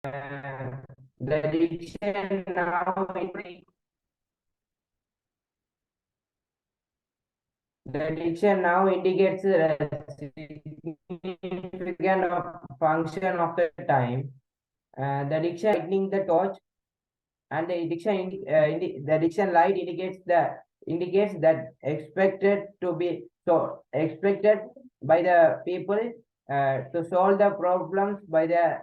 the diction now the diction now indicates a significant function of the time. The diction lightning the torch, and the diction light indicates that expected by the people to solve the problems by the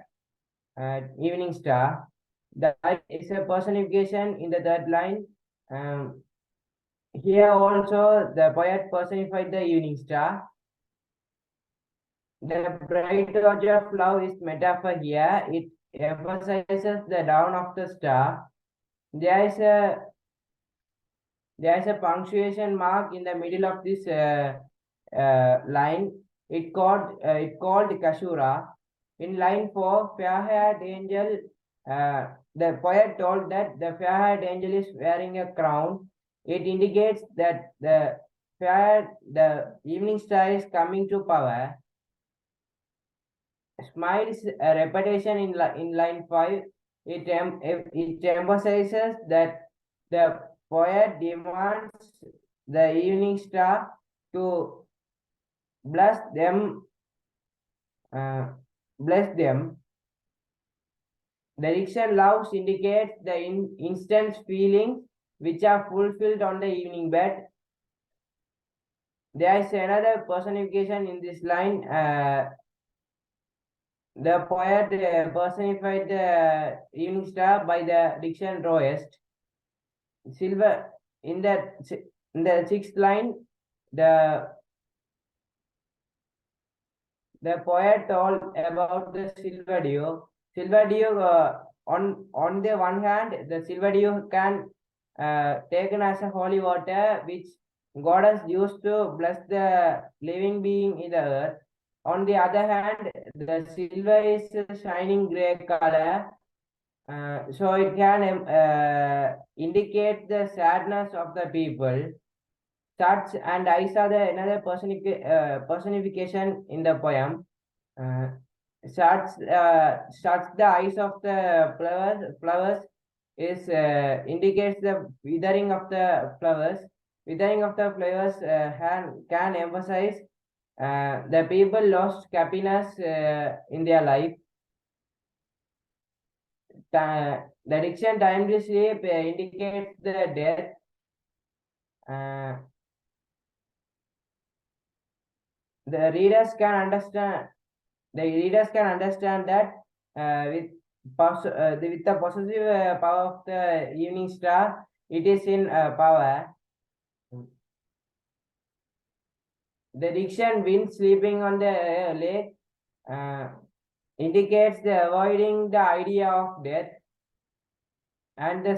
evening star. That is a personification in the third line. Here also the poet personified the evening star. The bright torch of love is metaphor here. It emphasizes the dawn of the star. There is a punctuation mark in the middle of this line. It called Kashura. In line 4, fair-haired angel. The poet told that the fair-haired angel is wearing a crown. It indicates that the evening star is coming to power. Smiles a repetition in line 5. It emphasizes that the poet demands the evening star to bless them. Bless them. The diction loves indicates the instant feelings which are fulfilled on the evening bed. There is another personification in this line. The poet personified the evening star by the diction lowest. Silver in the sixth line, the poet told about the silver dew. Silver dew, on the one hand, the silver dew can taken as a holy water, which goddess used to bless the living being in the earth. On the other hand, the silver is a shining gray color, so it can indicate the sadness of the people. Such and eyes are the another personification in the poem. Such the eyes of the flowers is indicates the withering of the flowers. Withering of the flowers can emphasize the people lost happiness in their life. The diction timely sleep indicates the death. The readers can understand that with the possessive power of the evening star, it is in power. The diction wind sleeping on the lake indicates the avoiding the idea of death, and the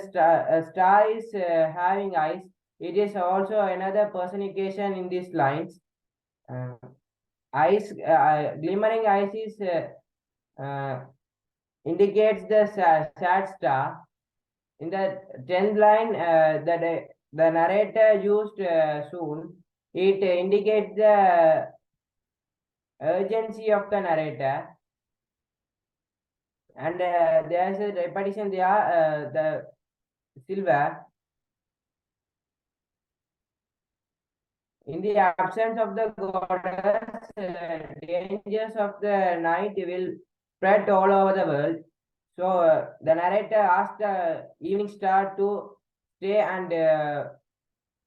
star is having eyes. It is also another personification in these lines. Eyes, glimmering eyes is indicates the sad star. In the 10th line, the narrator used soon. It indicates the urgency of the narrator. And there is a repetition there, the silver. In the absence of the goddess, dangers of the night will spread all over the world. So the narrator asked the evening star to stay and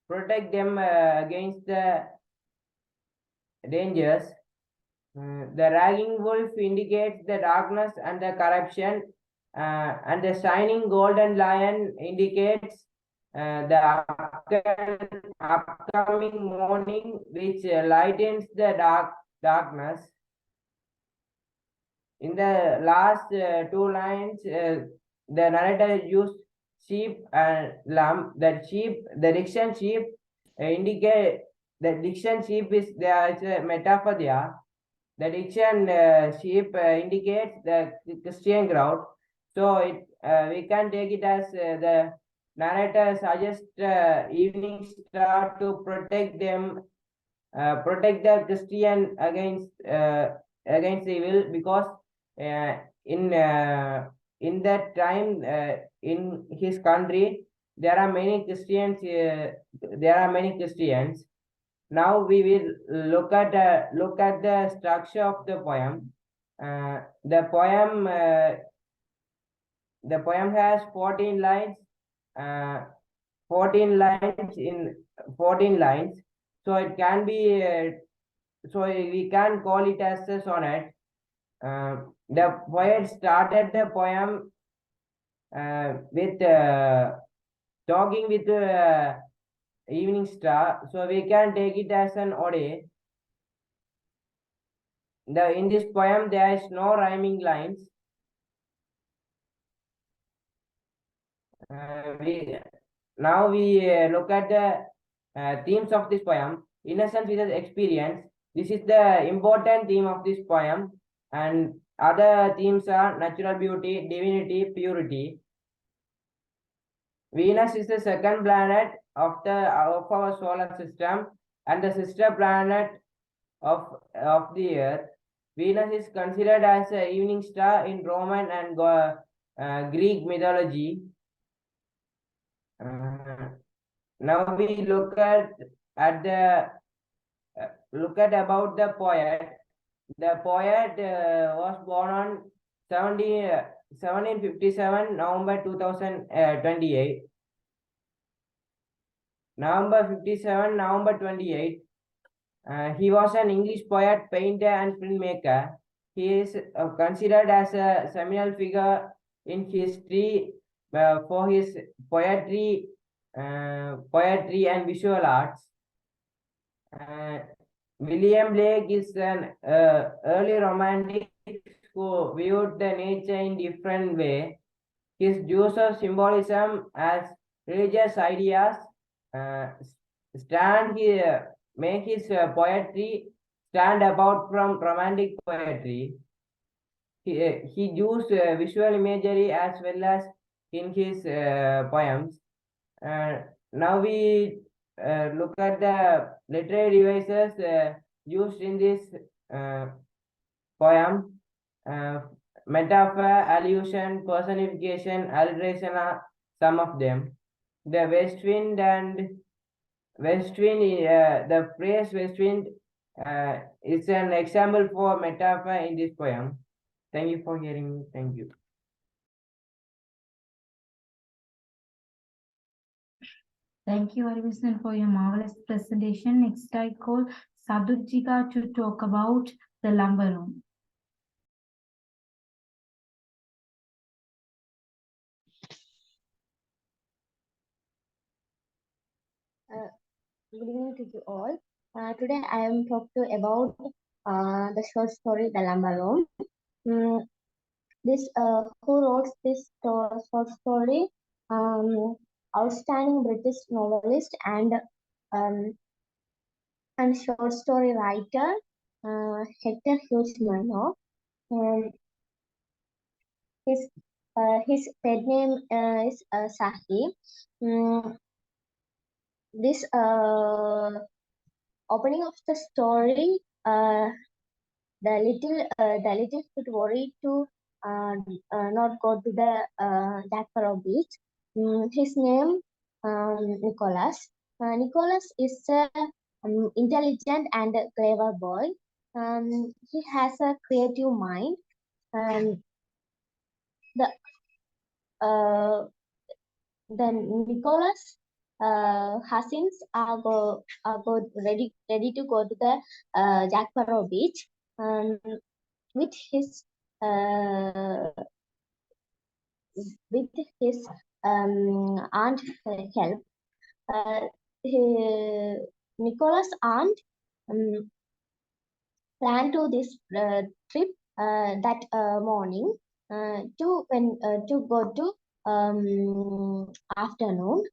protect them against the dangers. The ragging wolf indicates the darkness and the corruption, and the shining golden lion indicates the upcoming morning, which lightens the darkness. In the last two lines, the narrator used sheep and lamb. The diction sheep indicate the diction sheep is there is a metaphor there. The diction sheep indicates the Christian crowd. So we can take it as the narrator suggests evening star to protect them, protect the Christian against evil, because in in that time, in his country, there are many Christians. There are many Christians. Now we will look at the structure of the poem. The poem has 14 lines. Uh, 14 lines in 14 lines. So it can be. So we can call it as a sonnet. The poet started the poem with talking with evening star, so we can take it as an ode. In this poem there is no rhyming lines. We Now we look at the themes of this poem. Innocence is an experience. This is the important theme of this poem, and other themes are natural beauty, divinity, purity. Venus is the second planet of our solar system and the sister planet of the Earth. Venus is considered as an evening star in Roman and Greek mythology. Now we at the look at about the poet. The poet was born on 1757 November 2028. November 28. He was an English poet, painter, and filmmaker. He is considered as a seminal figure in history for his poetry and visual arts. Uh, William Blake is an early romantic who viewed the nature in different way. His use of symbolism as religious ideas uh, stand here make his poetry stand apart from romantic poetry. He used visual imagery as well as in his poems. Now we look at the literary devices used in this uh, poem. Metaphor, allusion, personification, alliteration are some of them. The the phrase west wind is an example for metaphor in this poem. Thank you for hearing me. Thank you. Thank you, Arivisnan, for your marvelous presentation. Next, I call Sadhujika to talk about the lumber room. Good evening to you all. Today I am talking about the short story The Lumber Room. Who wrote this short story? Outstanding British novelist um, and short story writer Hector Hughes Munro. His pet name is Sahi. This opening of the story, the little kid worried to not go to the Jackparo beach. His name Nicholas. Nicholas is a intelligent and a clever boy. He has a creative mind. The uh, then Nicholas Hassins ready to go to the Jackparo beach with his uh, aunt help. Nicholas' aunt planned to this trip that morning to go to afternoon,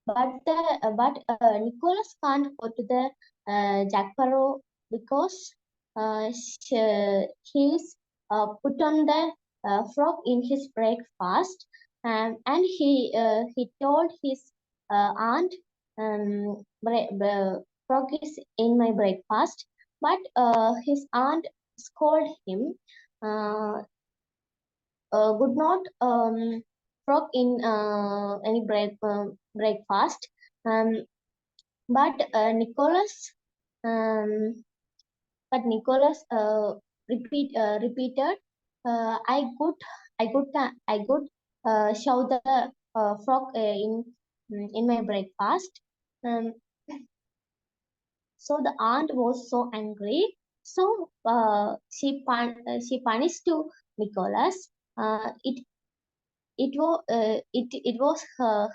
but Nicholas can't go to the Jackparo because he's put on the frog in his breakfast, and he told his aunt, frog is in my breakfast, but his aunt scolded him. could not frog in any breakfast. But Nicholas, um, repeated, I could shove the frog in my breakfast. Um, so the aunt was so angry. So she punished to Nicholas. It was her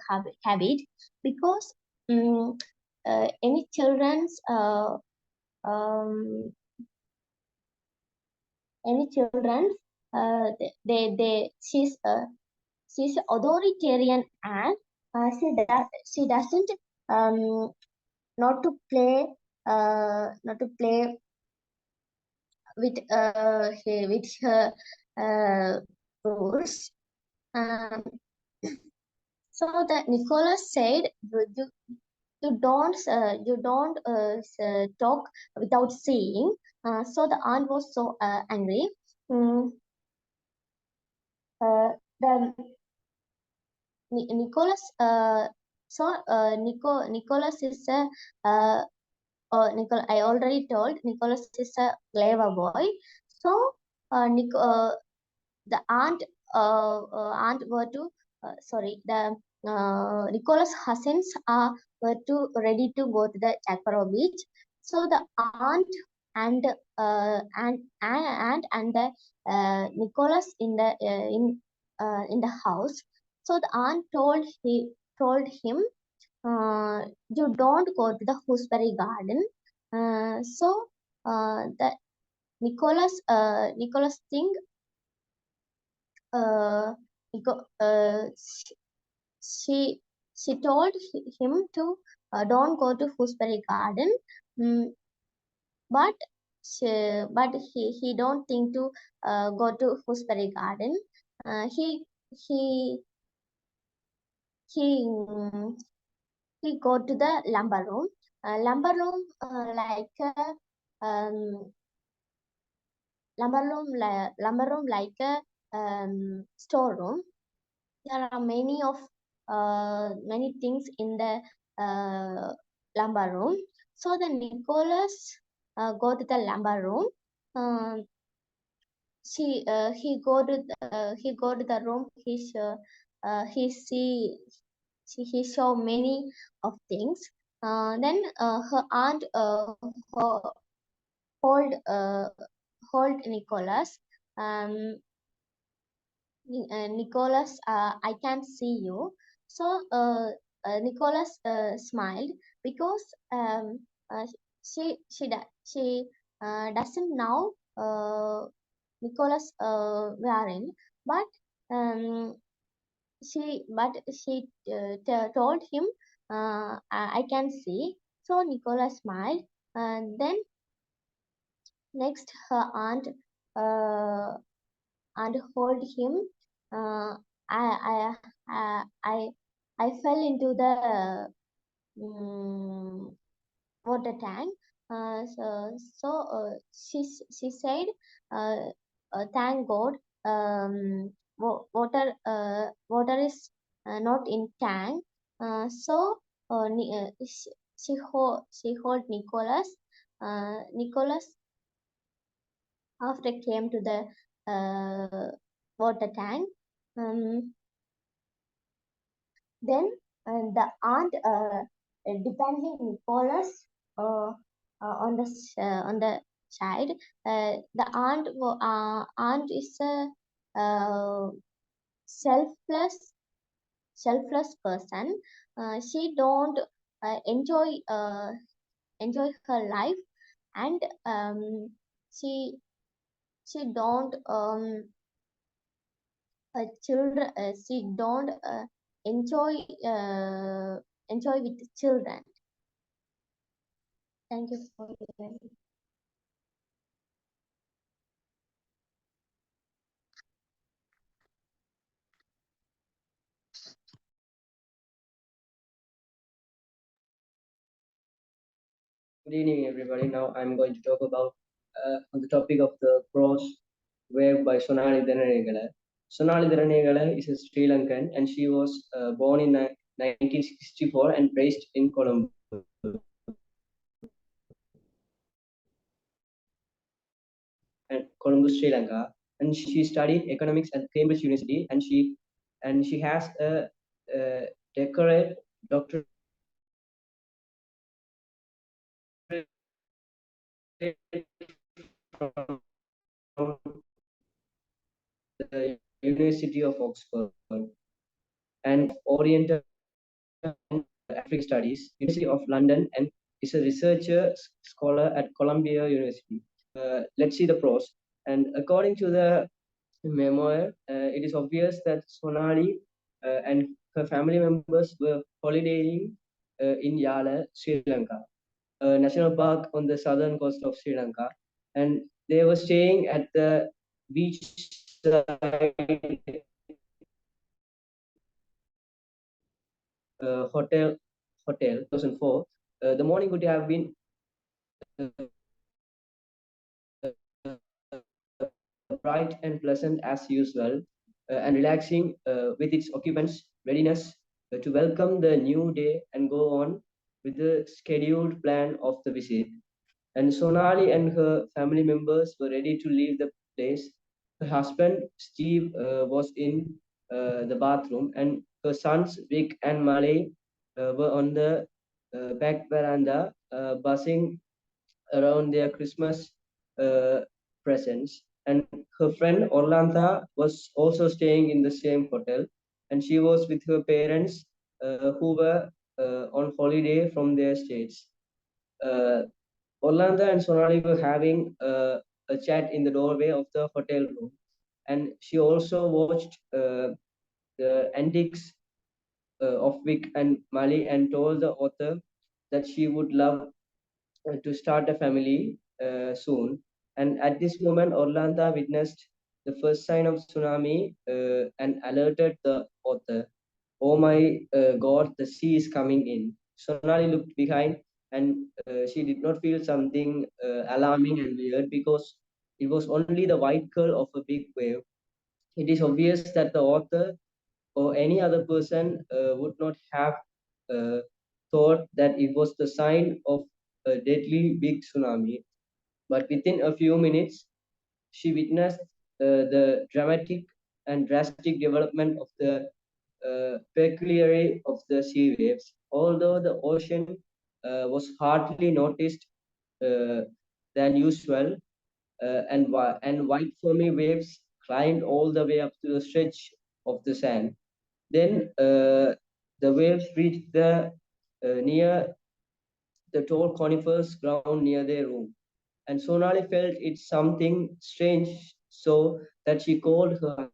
habit because um, any children's um, any children she's authoritarian and she doesn't um, not to play not to play with her rules. um, so that Nicholas said you don't talk without seeing. So the aunt was so angry. Mm, the Nicholas Nicholas is a I already told Nicholas is a clever boy. So the aunt were to the Nicholas Hussins were to ready to go to the Jackporo beach. So the aunt and the Nicholas in the house. So the aunt told him, you don't go to the gooseberry garden. So the Nicholas think uh, she told him to don't go to gooseberry garden. Mm, but he don't think to go to gooseberry garden. He he mm, he go to the lumber room. Lumber room like lumber room like a storeroom. There are many things in the lumber room. So the Nicholas go to the lumber room. He go to the room. He show many of things. Then her aunt hold hold Nicholas. Um, Nicholas, I can see you. So Nicholas smiled because she doesn't know Nicholas wearing, but um, she told him, I can see. So Nicholas smiled. Then next her aunt uh, and hold him. Uh, I, I, I fell into the water tank. She said, thank God, water is not in tank. She hold Nicholas. Nicholas after came to the water tank. Then the aunt depending Nicholas on the child. The aunt is a selfless person. She don't enjoy her life, and she don't children she don't enjoy enjoy with children. Thank you for your Good evening, everybody. Now I'm going to talk about on the topic of the prose wave by Sonali Deraniyagala. Sonali Deraniyagala is a Sri Lankan, and she was born in 1964 and raised in Colombo. And Colombo, Sri Lanka, and she studied economics at Cambridge University, and she has a decorate doctorate from the University of Oxford and Oriental and African Studies, University of London, and is a researcher scholar at Columbia University. Let's see the prose. And according to the memoir, it is obvious that Sonali and her family members were holidaying in Yala, Sri Lanka, a national park on the southern coast of Sri Lanka, and they were staying at the beachside hotel 2004. The morning would have been bright and pleasant as usual, and relaxing with its occupants' readiness to welcome the new day and go on with the scheduled plan of the visit. And Sonali and her family members were ready to leave the place. Her husband, Steve, was in the bathroom, and her sons, Vic and Malay, were on the back veranda, buzzing around their Christmas uh, presents. And her friend Orlando was also staying in the same hotel, and she was with her parents who were on holiday from their states. Uh, Orlando and Sonali were having a chat in the doorway of the hotel room, and she also watched the antics of Vic and Mali and told the author that she would love to start a family soon. And at this moment, Orlando witnessed the first sign of tsunami and alerted the author. Oh my God, the sea is coming in. Sonali looked behind, and she did not feel something alarming and weird because it was only the white curl of a big wave. It is obvious that the author or any other person would not have uh, thought that it was the sign of a deadly big tsunami. But within a few minutes, she witnessed the dramatic and drastic development of the peculiarity of the sea waves. Although the ocean was hardly noticed uh, than usual, and white foamy waves climbed all the way up to the stretch of the sand. Then the waves reached the near the tall conifers ground near their room, and Sonali felt it's something strange, so that she called her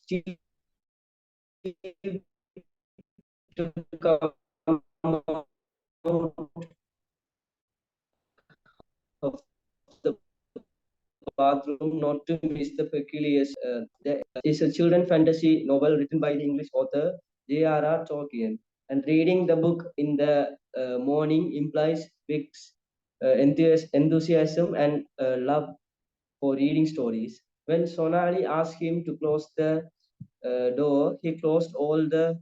Steve to come out of the bathroom not to miss the peculiar. There is a children fantasy novel written by the English author J.R.R. Tolkien, and reading the book in the morning implies Vic's enthusiasm and love for reading stories. When Sonali asked him to close the door, he closed all the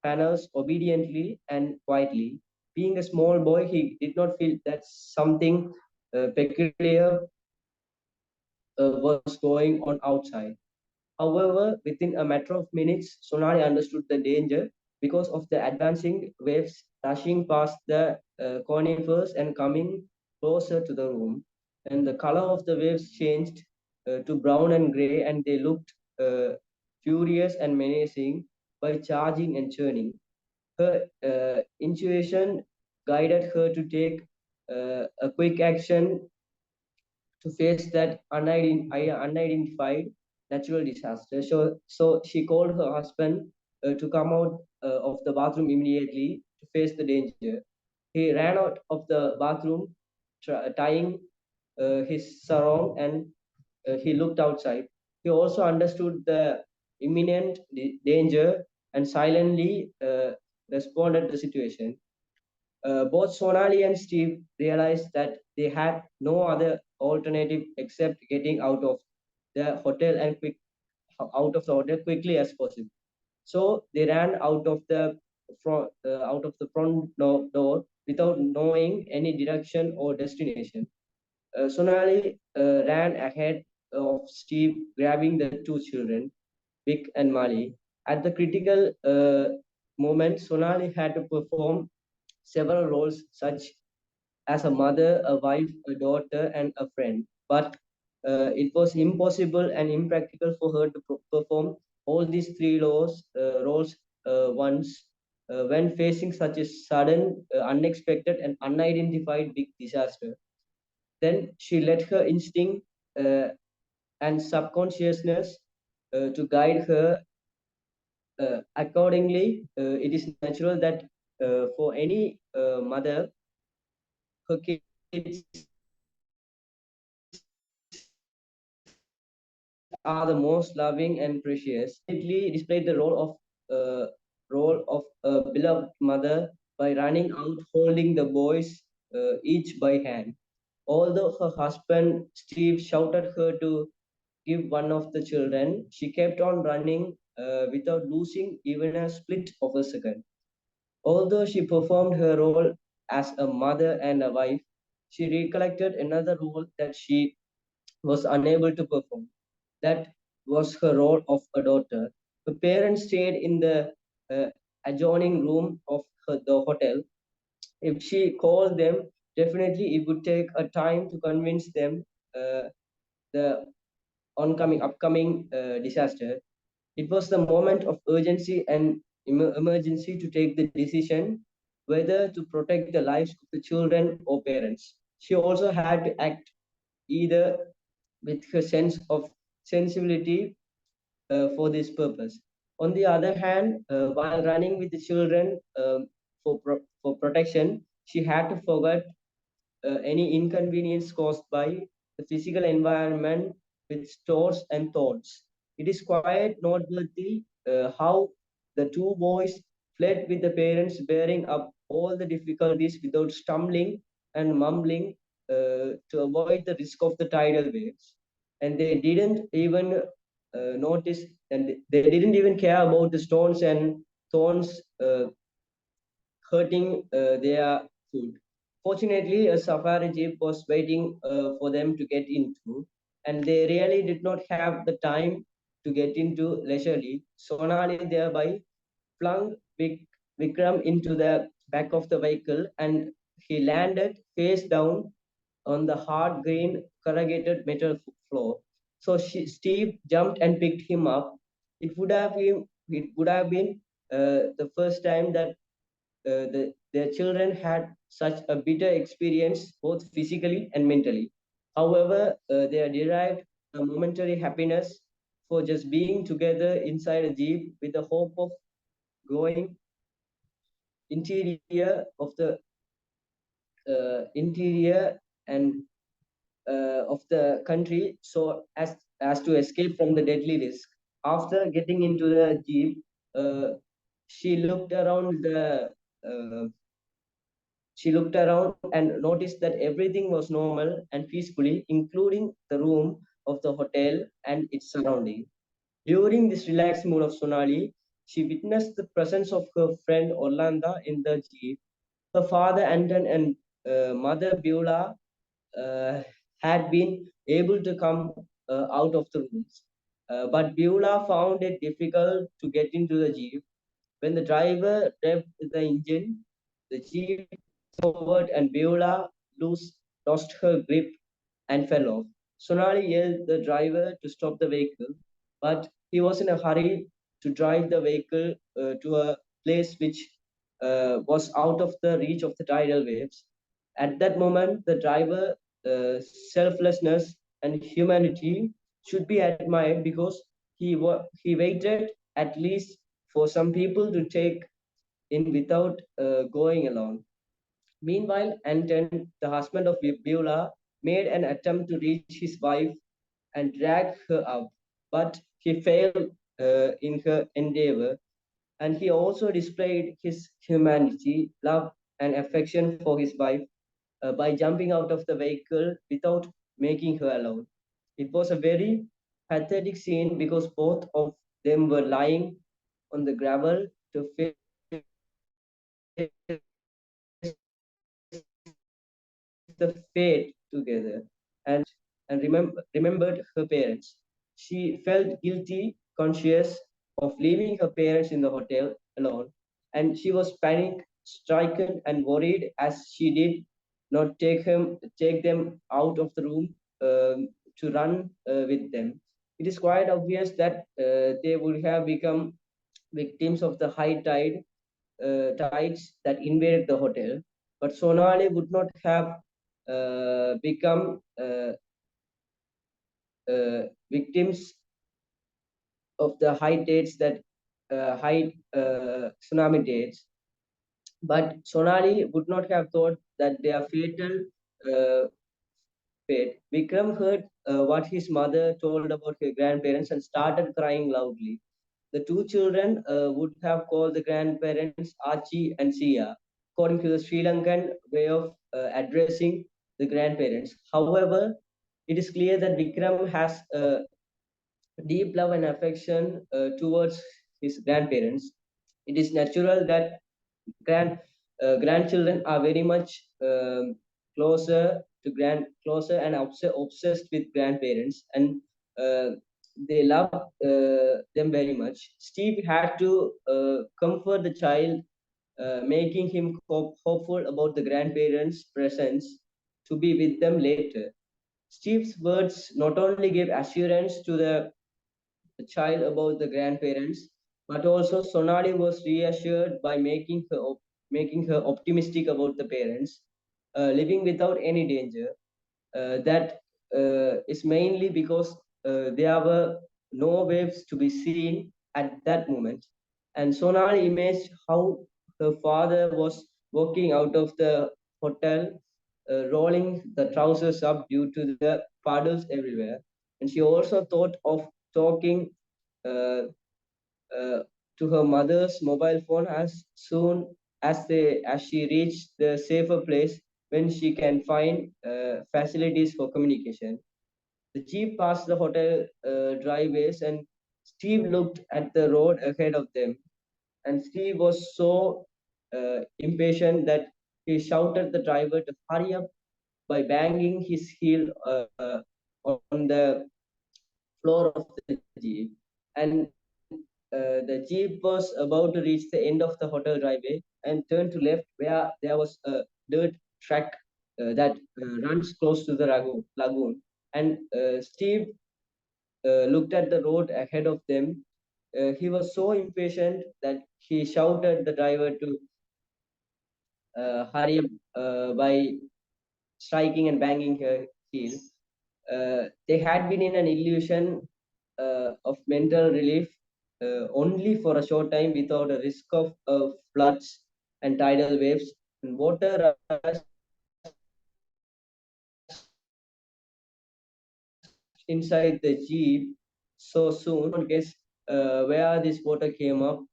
panels obediently and quietly. Being a small boy, he did not feel that something peculiar was going on outside. However, within a matter of minutes, Sonali understood the danger because of the advancing waves rushing past the conifers and coming closer to the room. And the color of the waves changed to brown and gray, and they looked furious and menacing by charging and churning. Her intuition guided her to take a quick action to face that unidentified natural disaster. So she called her husband to come out of the bathroom immediately to face the danger. He ran out of the bathroom, tying his sarong, and he looked outside. He also understood the imminent danger and silently responded to the situation. Both Sonali and Steve realized that they had no other alternative except getting the hotel and out of the hotel quickly as possible. So they ran out of the front door without knowing any direction or destination. Sonali ran ahead of Steve, grabbing the two children, Vic and Mali. At the critical moment, Sonali had to perform several roles, such as a mother, a wife, a daughter, and a friend. But it was impossible and impractical for her to perform all these roles once when facing such a sudden, unexpected, and unidentified big disaster. Then she let her instinct uh, and subconsciousness to guide her accordingly. It is natural that for any mother, her kids are the most loving and precious. It displayed the role of a beloved mother by running out, holding the boys each by hand. Although her husband Steve shouted her to give one of the children, she kept on running without losing even a split of a second. Although she performed her role as a mother and a wife, she recollected another role that she was unable to perform. That was her role of a daughter. The parents stayed in the uh, adjoining room of the hotel. If she called them, definitely it would take a time to convince them the upcoming disaster. It was the moment of urgency and emergency to take the decision whether to protect the lives of the children or parents. She also had to act either with her sense of sensibility for this purpose. On the other hand, while running with the children for protection, she had to forget any inconvenience caused by the physical environment with stores and thorns. It is quite noteworthy how the two boys fled with the parents bearing up all the difficulties without stumbling and mumbling to avoid the risk of the tidal waves. And they didn't even notice and they didn't even care about the stones and thorns hurting their food. Fortunately, a safari jeep was waiting for them to get into, and they really did not have the time to get into leisurely. Sonali thereby flung Vikram into the back of the vehicle, and he landed face down on the hard green corrugated metal floor. So Steve jumped and picked him up. It would have been the first time that their children had such a bitter experience, both physically and mentally. However, they derived a momentary happiness for just being together inside a jeep with the hope of going interior and of the country so as to escape from the deadly risk. After getting into the jeep, uh, she looked around the uh, she looked around and noticed that everything was normal and peacefully, including the room of the hotel and its surrounding. During this relaxed mood of Sonali, she witnessed the presence of her friend Orlando in the jeep. Her father Anton and mother Beulah uh, had been able to come out of the rooms. But Beulah found it difficult to get into the jeep. When the driver revved the engine, the jeep forward and lost her grip and fell off. Sonali yelled the driver to stop the vehicle, but he was in a hurry to drive the vehicle to a place which was out of the reach of the tidal waves. At that moment, the driver selflessness and humanity should be admired because he waited at least for some people to take in without going alone. Meanwhile, Anton, the husband of Beulah, made an attempt to reach his wife and drag her up, but he failed in her endeavor, and he also displayed his humanity, love, and affection for his wife by jumping out of the vehicle without making her alone. It was a very pathetic scene because both of them were lying on the gravel to face the fate together, and remembered her parents. She felt guilty, conscious of leaving her parents in the hotel alone, and she was panic stricken and worried as she did not take them out of the room to run with them. It is quite obvious that they would have become victims of the high tides that invaded the hotel. But Sonali would not have become victims of the high tides that high tsunami tides. But Sonali would not have thought that they are fatal uh, fate. Vikram heard what his mother told about her grandparents and started crying loudly. The two children would have called the grandparents Archie and Sia, according to the Sri Lankan way of addressing the grandparents. However, it is clear that Vikram has deep love and affection towards his grandparents. It is natural that grandchildren are very much closer and obsessed with grandparents, and uh, they love them very much. Steve had to comfort the child, making him hopeful about the grandparents' presence to be with them later. Steve's words not only gave assurance to the child about the grandparents, but also Sonali was reassured by making her optimistic about the parents, living without any danger. That is mainly because there were no waves to be seen at that moment. And Sonali imaged how her father was walking out of the hotel, rolling the trousers up due to the puddles everywhere. And she also thought of talking uh, uh, to her mother's mobile phone as soon as she reached the safer place when she can find facilities for communication. The jeep passed the hotel driveways, and Steve looked at the road ahead of them. And Steve was so impatient that he shouted the driver to hurry up by banging his heel on the floor of the jeep. And the jeep was about to reach the end of the hotel driveway and turn to left, where there was a dirt track that runs close to the lagoon. And Steve looked at the road ahead of them. He was so impatient that he shouted the driver to hurry up by striking and banging her heel. They had been in an illusion of mental relief only for a short time without a risk of floods and tidal waves. And water rushed inside the jeep so soon. No one guessed where this water came up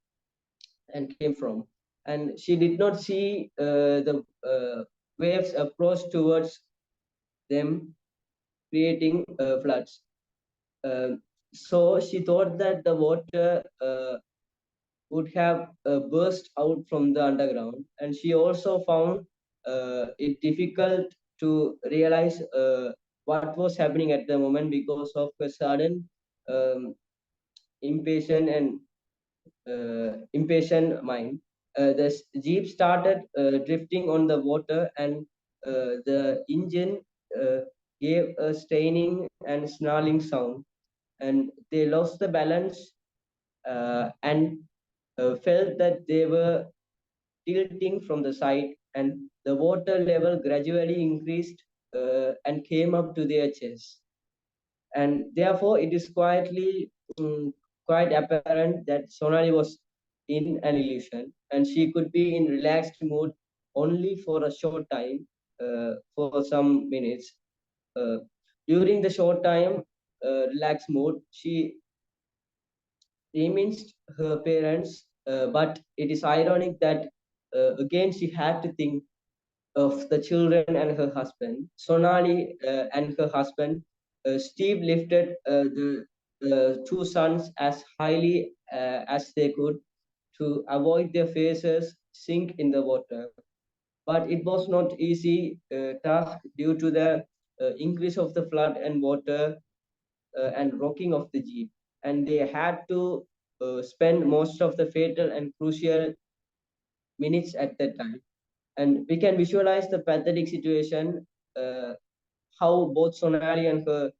and came from. And she did not see the waves approach towards them, creating floods. Uh, so she thought that the water would have burst out from the underground, and she also found it difficult to realize what was happening at the moment because of her sudden um, impatient and impatient mind. The jeep started drifting on the water, and the engine uh, gave a straining and snarling sound, and they lost the balance and felt that they were tilting from the side, and the water level gradually increased and came up to their chest. And therefore, it is quite apparent that Sonali was in an illusion, and she could be in relaxed mood only for a short time, for some minutes. During the short time, relaxed mood, she reminisced her parents, but it is ironic that again she had to think of the children and her husband. Sonali and her husband, Steve, lifted the two sons as highly as they could to avoid their faces sink in the water. But it was not easy task due to the increase of the flood and water and rocking of the jeep, and they had to spend most of the fatal and crucial minutes at that time. And we can visualize the pathetic situation, how both Sonali and her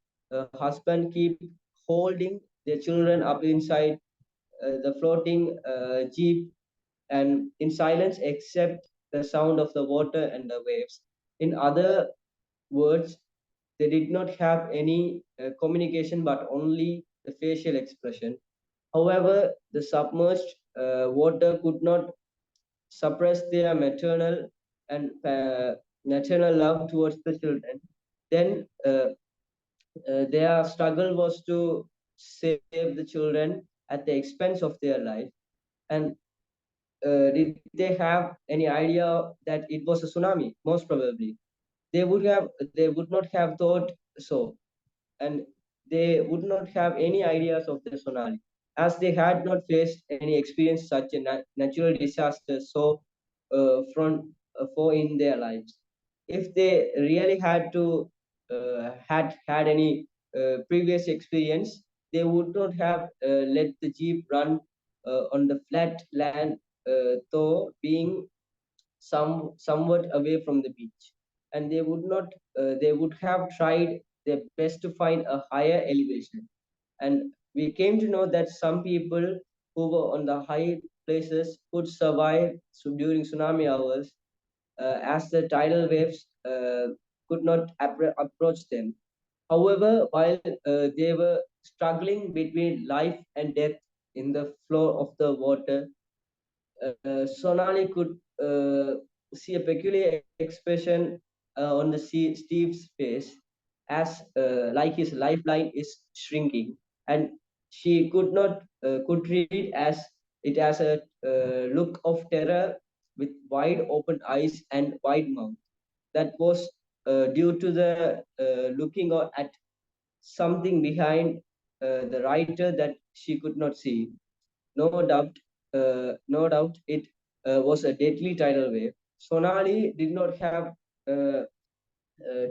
husband keep holding their children up inside the floating jeep and in silence, except the sound of the water and the waves. In other words, they did not have any communication but only the facial expression. However, the submerged water could not suppress their maternal love towards the children. Then their struggle was to save the children at the expense of their life. And did they have any idea that it was a tsunami? Most probably, they would not have thought so, and they would not have any ideas of the tsunami, as they had not faced any experience such a natural disaster so for in their lives. If they really had to had any previous experience, they would not have let the jeep run on the flat land, though being somewhat away from the beach, and they would have tried their best to find a higher elevation. And we came to know that some people who were on the high places could survive during tsunami hours, as the tidal waves could not approach them. However, while they were struggling between life and death in the flow of the water, Sonali could see a peculiar expression on the Steve's face, as like his lifeline is shrinking, and she could read as a look of terror with wide open eyes and wide mouth. That was due to the looking at something behind the writer that she could not see. No doubt, it was a deadly tidal wave. Sonali did not have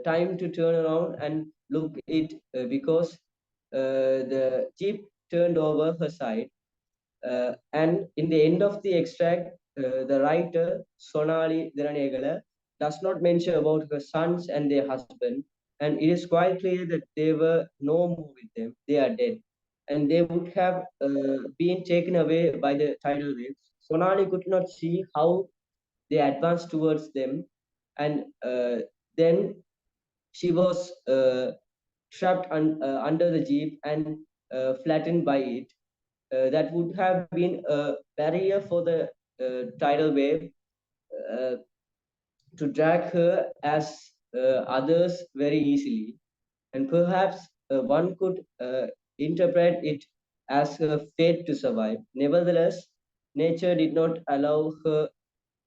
time to turn around and look it because the jeep turned over her side. And in the end of the extract, the writer, Sonali Deraniyagala, does not mention about her sons and their husband. And it is quite clear that they were no more with them. They are dead. And they would have been taken away by the tidal waves. Sonali could not see how they advanced towards them. And then she was trapped under the jeep and flattened by it. That would have been a barrier for the tidal wave uh, to drag her as others very easily. And perhaps one could interpret it as her fate to survive. Nevertheless, nature did not allow her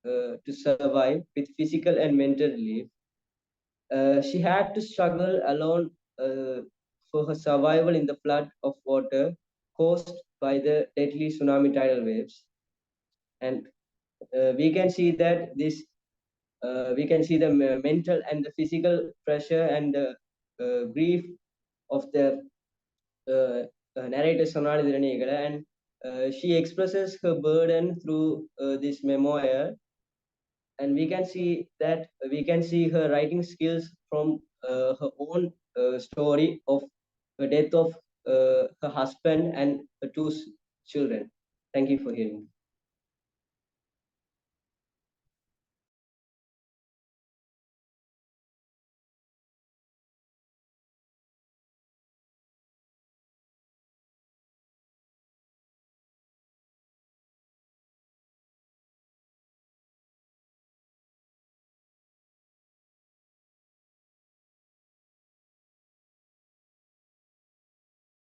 to survive with physical and mental relief. She had to struggle alone for her survival in the flood of water caused by the deadly tsunami tidal waves. And we can see that we can see the mental and the physical pressure and the grief of the narrator Sonali Deraniyagala, and she expresses her burden through this memoir. And we can see her writing skills from her own story of the death of her husband and her two children. Thank you for hearing.